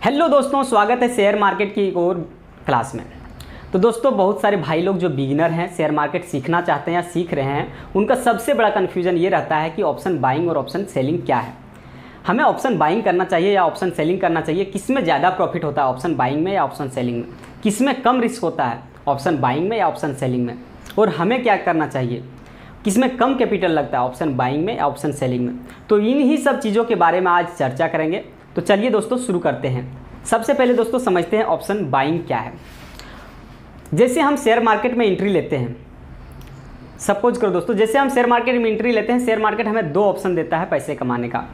Hello दोस्तों, स्वागत है शेयर मार्केट की एक और क्लास में। तो दोस्तों, बहुत सारे भाई लोग जो बिगिनर हैं, शेयर मार्केट सीखना चाहते हैं या सीख रहे हैं, उनका सबसे बड़ा कन्फ्यूजन ये रहता है कि ऑप्शन बाइंग और ऑप्शन सेलिंग क्या है। हमें ऑप्शन बाइंग करना चाहिए या ऑप्शन सेलिंग करना चाहिए, किस में ज़्यादा प्रॉफिट होता है, ऑप्शन बाइंग में या ऑप्शन सेलिंग में, किस में कम रिस्क होता है, ऑप्शन बाइंग में या ऑप्शन सेलिंग में, और हमें क्या करना चाहिए, किस में कम कैपिटल लगता है, ऑप्शन बाइंग में या ऑप्शन सेलिंग में। तो इन ही सब चीज़ों के बारे में आज चर्चा करेंगे। तो चलिए दोस्तों शुरू करते हैं। सबसे पहले दोस्तों समझते हैं ऑप्शन बाइंग क्या है। जैसे हम शेयर मार्केट में एंट्री लेते हैं, सपोज करो दोस्तों, जैसे हम शेयर मार्केट में एंट्री लेते हैं, शेयर मार्केट हमें दो ऑप्शन देता है पैसे कमाने का,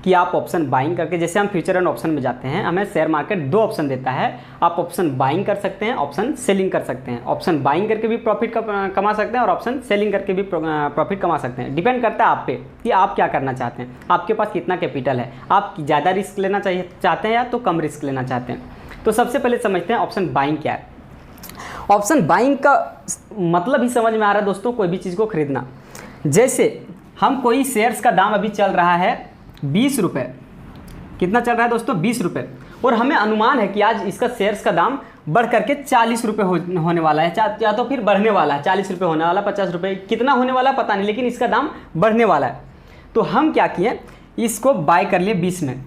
कि आप ऑप्शन बाइंग करके, जैसे हम फ्यूचर एंड ऑप्शन में जाते हैं, हमें शेयर मार्केट दो ऑप्शन देता है। आप ऑप्शन बाइंग कर सकते हैं, ऑप्शन सेलिंग कर सकते हैं। ऑप्शन बाइंग करके भी प्रॉफिट कमा सकते हैं और ऑप्शन सेलिंग करके भी प्रॉफिट कमा सकते हैं। डिपेंड करता है आप पे कि आप क्या करना चाहते हैं, आपके पास कितना कैपिटल है, आप ज़्यादा रिस्क लेना चाहते हैं या तो कम रिस्क लेना चाहते हैं। तो सबसे पहले समझते हैं ऑप्शन बाइंग क्या है। ऑप्शन बाइंग का मतलब ही समझ में आ रहा है दोस्तों, कोई भी चीज़ को खरीदना। जैसे हम कोई शेयर्स का दाम अभी चल रहा है 20 रुपये, कितना चल रहा है दोस्तों, 20 रुपये, और हमें अनुमान है कि आज इसका शेयर्स का दाम बढ़ करके 40 रुपये होने वाला है, या तो फिर बढ़ने वाला है। 40 रुपये होने वाला, 50 रुपये, कितना होने वाला पता नहीं, लेकिन इसका दाम बढ़ने वाला है। तो हम क्या किए, इसको बाय कर लिए 20 में,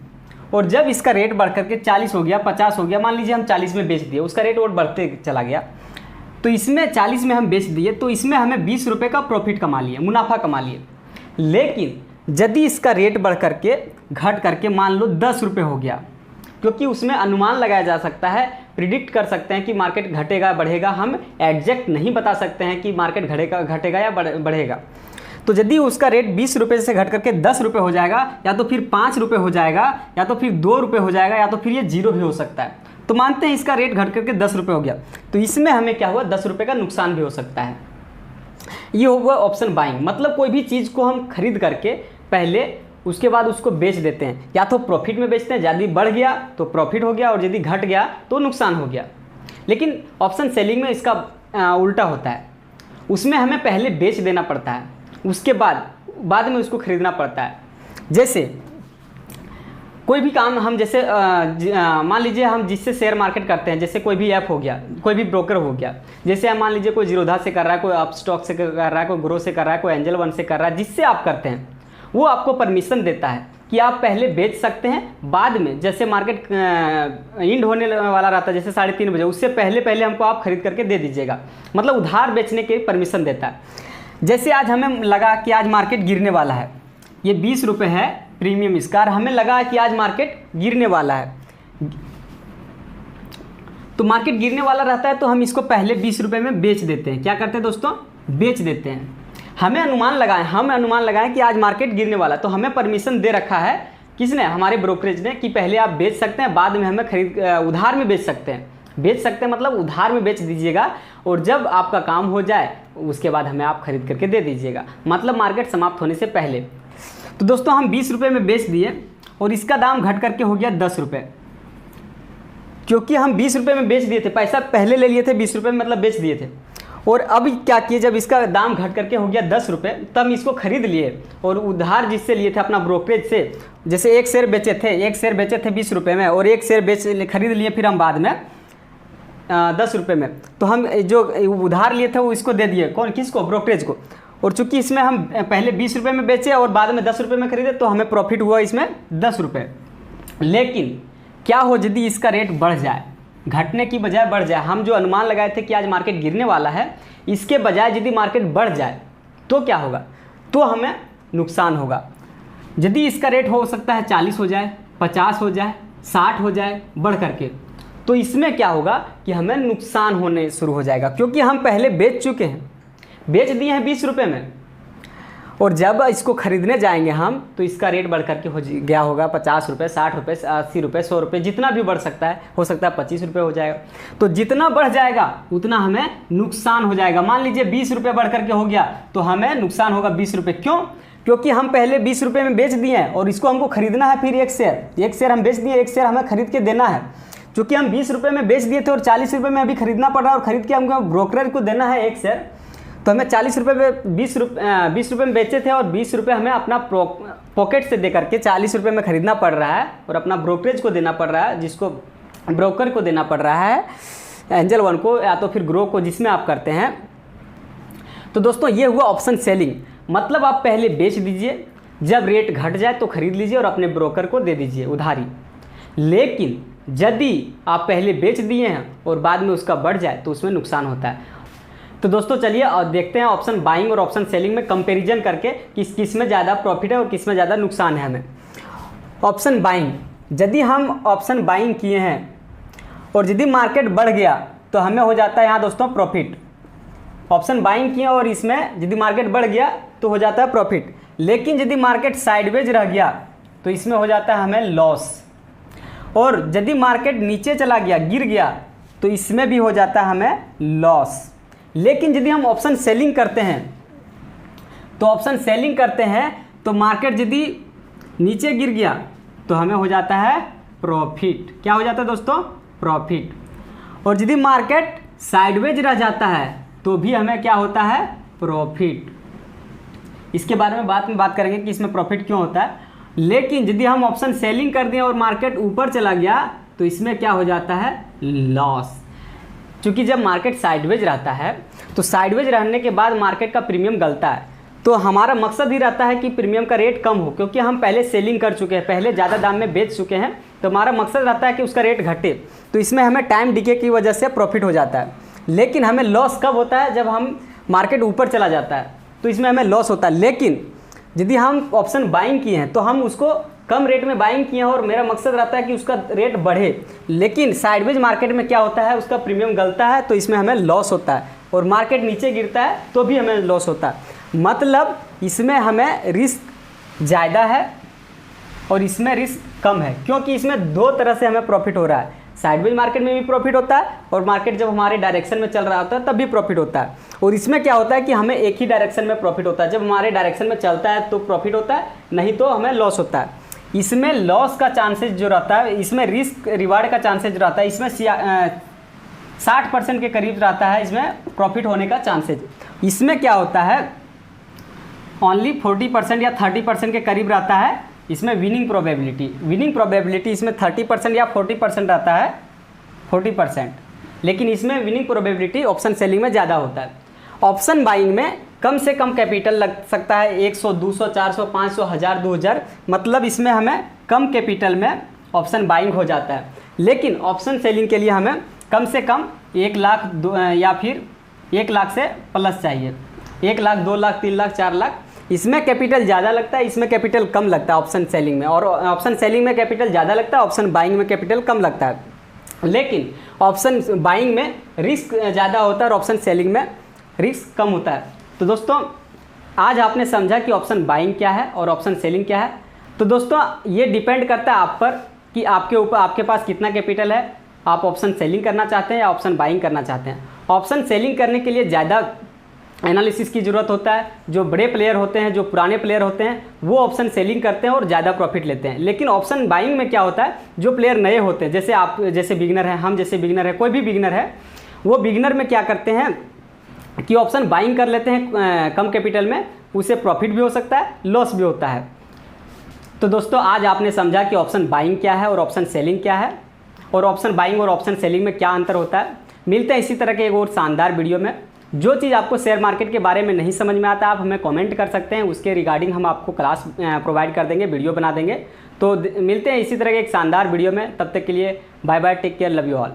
और जब इसका रेट बढ़ करके 40 हो गया, 50 हो गया, मान लीजिए हम 40 में बेच दिए, उसका रेट और बढ़ते चला गया, तो इसमें 40 में हम बेच दिए, तो इसमें हमें 20 रुपये का प्रॉफिट कमा लिए, मुनाफा कमा लिए। लेकिन यदि इसका रेट बढ़ करके घट करके मान लो 10 रुपये हो गया, क्योंकि उसमें अनुमान लगाया जा सकता है, प्रिडिक्ट कर सकते हैं कि मार्केट घटेगा बढ़ेगा, हम एग्जैक्ट नहीं बता सकते हैं कि मार्केट घटेगा या बढ़ेगा। तो यदि उसका रेट 20 रुपये से घट करके 10 रुपये हो जाएगा, या तो फिर 5 रुपये हो जाएगा, या तो फिर 2 रुपये हो जाएगा, या तो फिर ये 0 भी हो सकता है। तो मानते हैं इसका रेट घट करके 10 रुपये हो गया, तो इसमें हमें क्या हुआ, 10 रुपये का नुकसान भी हो सकता है। ये हुआ ऑप्शन बाइंग। मतलब कोई भी चीज़ को हम खरीद करके पहले उसके बाद उसको बेच देते हैं, या तो प्रॉफिट में बेचते हैं, यदि बढ़ गया तो प्रॉफिट हो गया और यदि घट गया तो नुकसान हो गया। लेकिन ऑप्शन सेलिंग में इसका उल्टा होता है, उसमें हमें पहले बेच देना पड़ता है, उसके बाद में उसको खरीदना पड़ता है। जैसे कोई भी काम हम जैसे मान लीजिए हम जिससे शेयर मार्केट करते हैं, जैसे कोई भी ऐप हो गया, कोई भी ब्रोकर हो गया, जैसे हम मान लीजिए कोई जीरोधा से कर रहा है, कोई अपस्टॉक से कर रहा है, कोई ग्रो से कर रहा है, कोई एंजल वन से कर रहा है, जिससे आप करते हैं वो आपको परमिशन देता है कि आप पहले बेच सकते हैं, बाद में जैसे मार्केट इंड होने वाला रहता है, जैसे 3:30 बजे, उससे पहले हमको आप खरीद करके दे दीजिएगा। मतलब उधार बेचने की परमिशन देता है। जैसे आज हमें लगा कि आज मार्केट गिरने वाला है, ये 20 रुपये है प्रीमियम इसका, हमें लगा कि आज मार्केट गिरने वाला है, तो मार्केट गिरने वाला रहता है तो हम इसको पहले 20 रुपये में बेच देते हैं। क्या करते हैं दोस्तों, बेच देते हैं। हमें अनुमान लगाएं कि आज मार्केट गिरने वाला है, तो हमें परमिशन दे रखा है, किसने, हमारे ब्रोकरेज ने, कि पहले आप बेच सकते हैं, बाद में हमें उधार में बेच सकते हैं। मतलब उधार में बेच दीजिएगा, और जब आपका काम हो जाए उसके बाद हमें आप खरीद करके दे दीजिएगा, मतलब मार्केट समाप्त होने से पहले। तो दोस्तों हम 20 रुपये में बेच दिए और इसका दाम घट करके हो गया 10 रुपये, क्योंकि हम 20 रुपये में बेच दिए थे, पैसा पहले ले लिए थे 20 रुपये में, मतलब बेच दिए थे। और अब क्या किए, जब इसका दाम घट करके हो गया 10 रुपये, तब इसको खरीद लिए, और उधार जिससे लिए थे अपना ब्रोकरेज से, जैसे एक शेयर बेचे थे 20 रुपये में, और एक शेयर खरीद लिए फिर हम बाद में 10 रुपये में। तो हम जो उधार लिए थे वो इसको दे दिए, किसको, ब्रोकरेज को। और चूंकि इसमें हम पहले 20 रुपये में बेचे और बाद में 10 रुपये में खरीदे, तो हमें प्रॉफिट हुआ इसमें 10 रुपये। लेकिन क्या हो यदि इसका रेट बढ़ जाए, घटने की बजाय बढ़ जाए, हम जो अनुमान लगाए थे कि आज मार्केट गिरने वाला है, इसके बजाय यदि मार्केट बढ़ जाए तो क्या होगा, तो हमें नुकसान होगा। यदि इसका रेट हो सकता है 40 हो जाए, 50 हो जाए, 60 हो जाए बढ़ करके, तो इसमें क्या होगा कि हमें नुकसान होने शुरू हो जाएगा, क्योंकि हम पहले बेच चुके हैं, बेच दिए हैं 20 रुपये में, और जब इसको खरीदने जाएंगे हम, तो इसका रेट बढ़ करके हो गया होगा 50 रुपये, 60 रुपये, 80 रुपये, 100 रुपये, जितना भी बढ़ सकता है, हो सकता है 25 रुपये हो जाएगा। तो जितना बढ़ जाएगा उतना हमें नुकसान हो जाएगा। मान लीजिए 20 रुपये बढ़ करके हो गया, तो हमें नुकसान होगा 20 रुपये। क्यों? क्योंकि हम पहले 20 रुपये में बेच दिए हैं, और इसको हमको खरीदना है फिर एक शेयर हम बेच दिए, एक शेयर हमें खरीद के देना है। चूँकि हम 20 रुपये में बेच दिए थे और 40 रुपये में अभी खरीदना पड़ रहा है, और खरीद के हमको ब्रोकर को देना है एक शेयर, तो हमें 40 रुपये में 20 रुपये में बेचे थे और 20 रुपये हमें अपना पॉकेट से दे करके 40 रुपये में ख़रीदना पड़ रहा है और अपना ब्रोकरेज को देना पड़ रहा है, जिसको ब्रोकर को देना पड़ रहा है, एंजल वन को या तो फिर ग्रो को, जिसमें आप करते हैं। तो दोस्तों ये हुआ ऑप्शन सेलिंग, मतलब आप पहले बेच दीजिए, जब रेट घट जाए तो ख़रीद लीजिए और अपने ब्रोकर को दे दीजिए उधारी। लेकिन यदि आप पहले बेच दिए हैं और बाद में उसका बढ़ जाए तो उसमें नुकसान होता है। तो दोस्तों चलिए और देखते हैं ऑप्शन बाइंग और ऑप्शन सेलिंग में कंपैरिजन करके किस में ज़्यादा प्रॉफिट है और किस में ज़्यादा नुकसान है हमें। ऑप्शन बाइंग, यदि हम ऑप्शन बाइंग किए हैं और यदि मार्केट बढ़ गया तो हमें हो जाता है यहाँ दोस्तों प्रॉफिट। ऑप्शन बाइंग किए और इसमें यदि मार्केट बढ़ गया तो हो जाता है प्रॉफिट, लेकिन यदि मार्केट साइडवेज रह गया तो इसमें हो जाता है हमें लॉस। और यदि मार्केट नीचे चला गया, गिर गया, तो इसमें भी हो जाता है हमें लॉस। लेकिन यदि हम ऑप्शन सेलिंग करते हैं तो मार्केट यदि नीचे गिर गया तो हमें हो जाता है प्रॉफिट। क्या हो जाता है दोस्तों? प्रॉफिट। और यदि मार्केट साइडवेज रह जाता है तो भी हमें क्या होता है? प्रॉफिट। इसके बारे में बाद में बात करेंगे कि इसमें प्रॉफिट क्यों होता है। लेकिन यदि हम ऑप्शन सेलिंग कर दें और मार्केट ऊपर चला गया तो इसमें क्या हो जाता है? लॉस। क्योंकि जब मार्केट साइडवेज रहता है तो साइडवेज रहने के बाद मार्केट का प्रीमियम गलता है, तो हमारा मकसद ही रहता है कि प्रीमियम का रेट कम हो, क्योंकि हम पहले सेलिंग कर चुके हैं, पहले ज़्यादा दाम में बेच चुके हैं, तो हमारा मकसद रहता है कि उसका रेट घटे। तो इसमें हमें टाइम डिके की वजह से प्रॉफिट हो जाता है। लेकिन हमें लॉस कब होता है? जब हम मार्केट ऊपर चला जाता है तो इसमें हमें लॉस होता है। लेकिन यदि हम ऑप्शन बाइंग किए हैं तो हम उसको कम रेट में बाइंग किए हैं और मेरा मकसद रहता है कि उसका रेट बढ़े। लेकिन साइडवेज मार्केट में क्या होता है? उसका प्रीमियम गलता है तो इसमें हमें लॉस होता है, और मार्केट नीचे गिरता है तो भी हमें लॉस होता है। मतलब इसमें हमें रिस्क ज़्यादा है और इसमें रिस्क कम है, क्योंकि इसमें दो तरह से हमें प्रॉफिट हो रहा है। साइडवेज मार्केट में भी प्रॉफिट होता है और मार्केट जब हमारे डायरेक्शन में चल रहा होता है तब भी प्रॉफिट होता है। और इसमें क्या होता है कि हमें एक ही डायरेक्शन में प्रॉफिट होता है। जब हमारे डायरेक्शन में चलता है तो प्रॉफिट होता है, नहीं तो हमें लॉस होता है। इसमें लॉस का चांसेस जो रहता है, इसमें रिस्क रिवार्ड का चांसेस रहता है, इसमें 60% के करीब रहता है इसमें प्रॉफिट होने का चांसेस। इसमें क्या होता है? ओनली 40% या 30% के करीब रहता है इसमें विनिंग प्रोबेबिलिटी इसमें 30% या 40% रहता है, 40%। लेकिन इसमें विनिंग प्रोबेबिलिटी ऑप्शन सेलिंग में ज़्यादा होता है। ऑप्शन बाइंग में कम से कम कैपिटल लग सकता है, 100, 200, 400, 500, 1000, 2000, मतलब इसमें हमें कम कैपिटल में ऑप्शन बाइंग हो जाता है। लेकिन ऑप्शन सेलिंग के लिए हमें कम से कम 1 लाख या फिर 1 लाख से प्लस चाहिए, 1 लाख, 2 लाख, 3 लाख, 4 लाख। इसमें कैपिटल ज़्यादा लगता है, इसमें कैपिटल कम लगता है ऑप्शन सेलिंग में। और ऑप्शन सेलिंग में कैपिटल ज़्यादा लगता है, ऑप्शन बाइंग में कैपिटल कम लगता है। लेकिन ऑप्शन बाइंग में रिस्क ज़्यादा होता है और ऑप्शन सेलिंग में रिस्क कम होता है। तो दोस्तों आज आपने समझा कि ऑप्शन बाइंग क्या है और ऑप्शन सेलिंग क्या है। तो दोस्तों ये डिपेंड करता है आप पर कि आपके पास कितना कैपिटल है, आप ऑप्शन सेलिंग करना चाहते हैं या ऑप्शन बाइंग करना चाहते हैं। ऑप्शन सेलिंग करने के लिए ज़्यादा एनालिसिस की ज़रूरत होता है। जो बड़े प्लेयर होते हैं, जो पुराने प्लेयर होते हैं, वो ऑप्शन सेलिंग करते हैं और ज़्यादा प्रॉफिट लेते हैं। लेकिन ऑप्शन बाइंग में क्या होता है? जो प्लेयर नए होते हैं, जैसे आप जैसे बिगिनर हैं, हम जैसे बिगिनर है, कोई भी बिगिनर है, वो बिगिनर में क्या करते हैं कि ऑप्शन बाइंग कर लेते हैं कम कैपिटल में, उसे प्रॉफिट भी हो सकता है, लॉस भी होता है। तो दोस्तों आज आपने समझा कि ऑप्शन बाइंग क्या है और ऑप्शन सेलिंग क्या है, और ऑप्शन बाइंग और ऑप्शन सेलिंग में क्या अंतर होता है। मिलते हैं इसी तरह के एक और शानदार वीडियो में। जो चीज़ आपको शेयर मार्केट के बारे में नहीं समझ में आता, आप हमें कमेंट कर सकते हैं, उसके रिगार्डिंग हम आपको क्लास प्रोवाइड कर देंगे, वीडियो बना देंगे। तो मिलते हैं इसी तरह के एक शानदार वीडियो में। तब तक के लिए bye bye, take care, love you all.